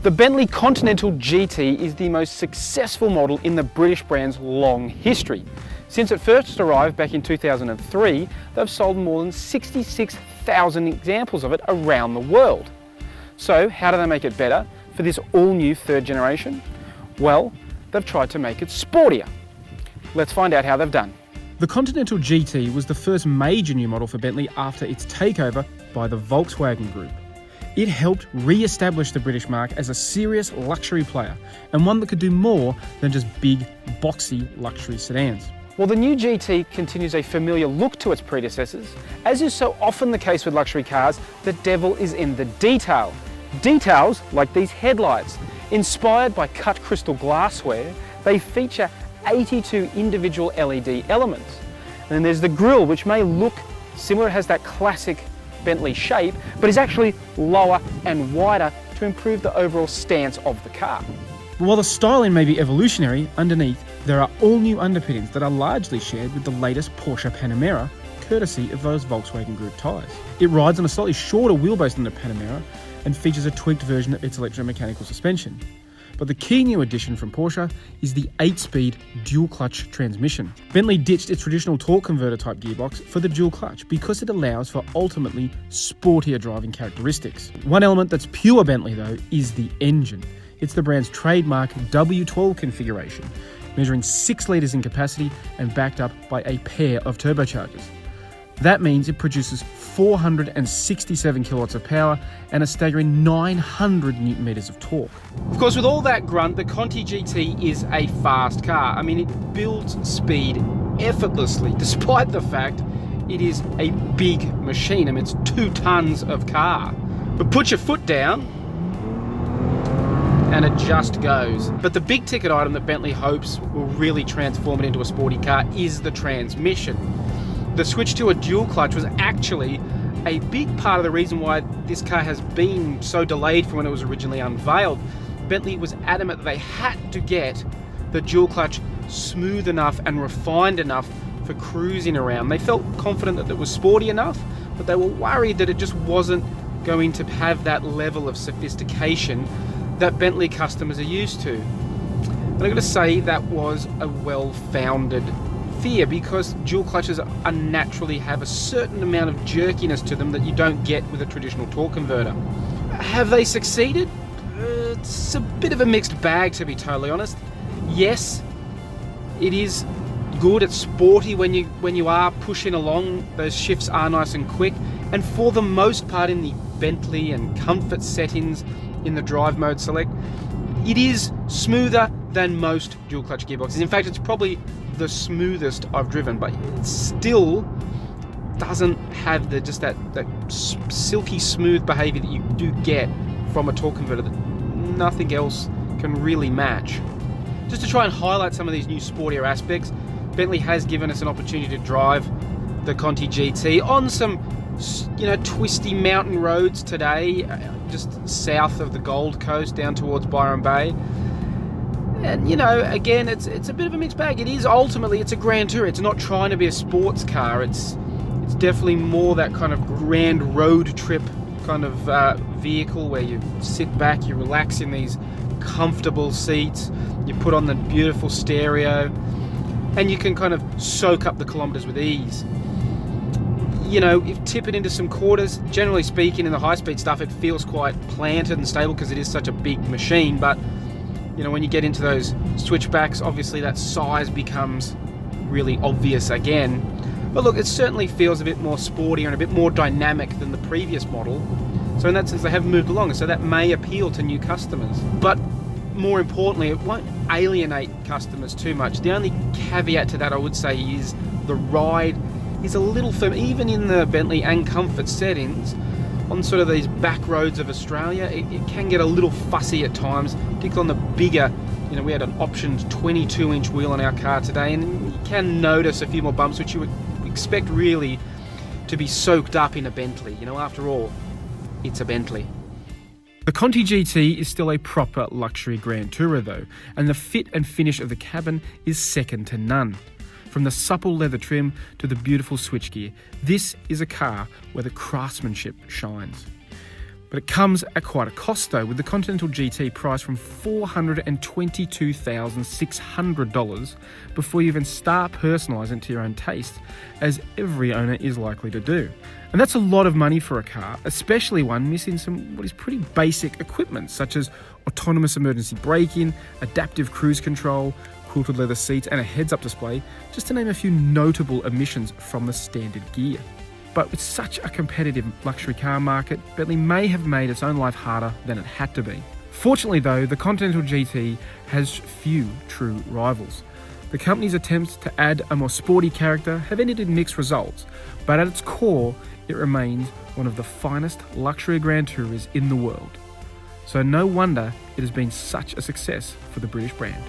The Bentley Continental GT is the most successful model in the British brand's long history. Since it first arrived back in 2003, they've sold more than 66,000 examples of it around the world. So how do they make it better for this all-new third generation? Well, they've tried to make it sportier. Let's find out how they've done. The Continental GT was the first major new model for Bentley after its takeover by the Volkswagen Group. It helped re-establish the British marque as a serious luxury player, and one that could do more than just big, boxy luxury sedans. While the new GT continues a familiar look to its predecessors, as is so often the case with luxury cars, the devil is in the detail. Details like these headlights. Inspired by cut crystal glassware, they feature 82 individual LED elements. And then there's the grille, which may look similar, it has that classic Bentley shape, but is actually lower and wider to improve the overall stance of the car. While the styling may be evolutionary, underneath there are all new underpinnings that are largely shared with the latest Porsche Panamera, courtesy of those Volkswagen Group tyres. It rides on a slightly shorter wheelbase than the Panamera and features a tweaked version of its electromechanical suspension. But the key new addition from Porsche is the 8-speed dual-clutch transmission. Bentley ditched its traditional torque converter type gearbox for the dual-clutch because it allows for ultimately sportier driving characteristics. One element that's pure Bentley though is the engine. It's the brand's trademark W12 configuration, measuring 6 litres in capacity and backed up by a pair of turbochargers. That means it produces 467 kilowatts of power and a staggering 900 newton meters of torque. Of course, with all that grunt, the Conti GT is a fast car. I mean, it builds speed effortlessly, despite the fact it is a big machine. I mean, it's 2 tons of car. But put your foot down and it just goes. But the big ticket item that Bentley hopes will really transform it into a sporty car is the transmission. The switch to a dual clutch was actually a big part of the reason why this car has been so delayed from when it was originally unveiled. Bentley was adamant that they had to get the dual clutch smooth enough and refined enough for cruising around. They felt confident that it was sporty enough, but they were worried that it just wasn't going to have that level of sophistication that Bentley customers are used to. And I've got to say that was a well-founded fear, because dual clutches naturally have a certain amount of jerkiness to them that you don't get with a traditional torque converter. Have they succeeded? It's a bit of a mixed bag, to be totally honest. Yes, it is good, it's sporty when you are pushing along, those shifts are nice and quick, and for the most part in the Bentley and comfort settings in the drive mode select, it is smoother than most dual clutch gearboxes. In fact, it's probably the smoothest I've driven, but it still doesn't have that silky smooth behavior that you do get from a torque converter that nothing else can really match. Just to try and highlight some of these new sportier aspects, Bentley has given us an opportunity to drive the Conti GT on some twisty mountain roads today, just south of the Gold Coast down towards Byron Bay. And again, it's a bit of a mixed bag. It is ultimately, it's a Grand Tourer. It's not trying to be a sports car. It's definitely more that kind of grand road trip kind of vehicle where you sit back, you relax in these comfortable seats, you put on the beautiful stereo, and you can kind of soak up the kilometers with ease. If tip it into some quarters, generally speaking, in the high-speed stuff, it feels quite planted and stable because it is such a big machine. But when you get into those switchbacks, obviously that size becomes really obvious again. But look, it certainly feels a bit more sporty and a bit more dynamic than the previous model. So in that sense, they have moved along, so that may appeal to new customers. But more importantly, it won't alienate customers too much. The only caveat to that, I would say, is the ride is a little firm, even in the Bentley and comfort settings. On sort of these back roads of Australia, it can get a little fussy at times, particularly on the bigger, we had an optioned 22-inch wheel on our car today, and you can notice a few more bumps, which you would expect really to be soaked up in a Bentley. After all, it's a Bentley. The Conti GT is still a proper luxury Grand Tourer though, and the fit and finish of the cabin is second to none. From the supple leather trim to the beautiful switchgear, this is a car where the craftsmanship shines. But it comes at quite a cost though, with the Continental GT priced from $422,600 before you even start personalising it to your own taste, as every owner is likely to do. And that's a lot of money for a car, especially one missing some what is pretty basic equipment, such as autonomous emergency braking, adaptive cruise control, quilted leather seats and a heads-up display, just to name a few notable omissions from the standard gear. But with such a competitive luxury car market, Bentley may have made its own life harder than it had to be. Fortunately though, the Continental GT has few true rivals. The company's attempts to add a more sporty character have ended in mixed results, but at its core, it remains one of the finest luxury Grand Tourers in the world. So no wonder it has been such a success for the British brand.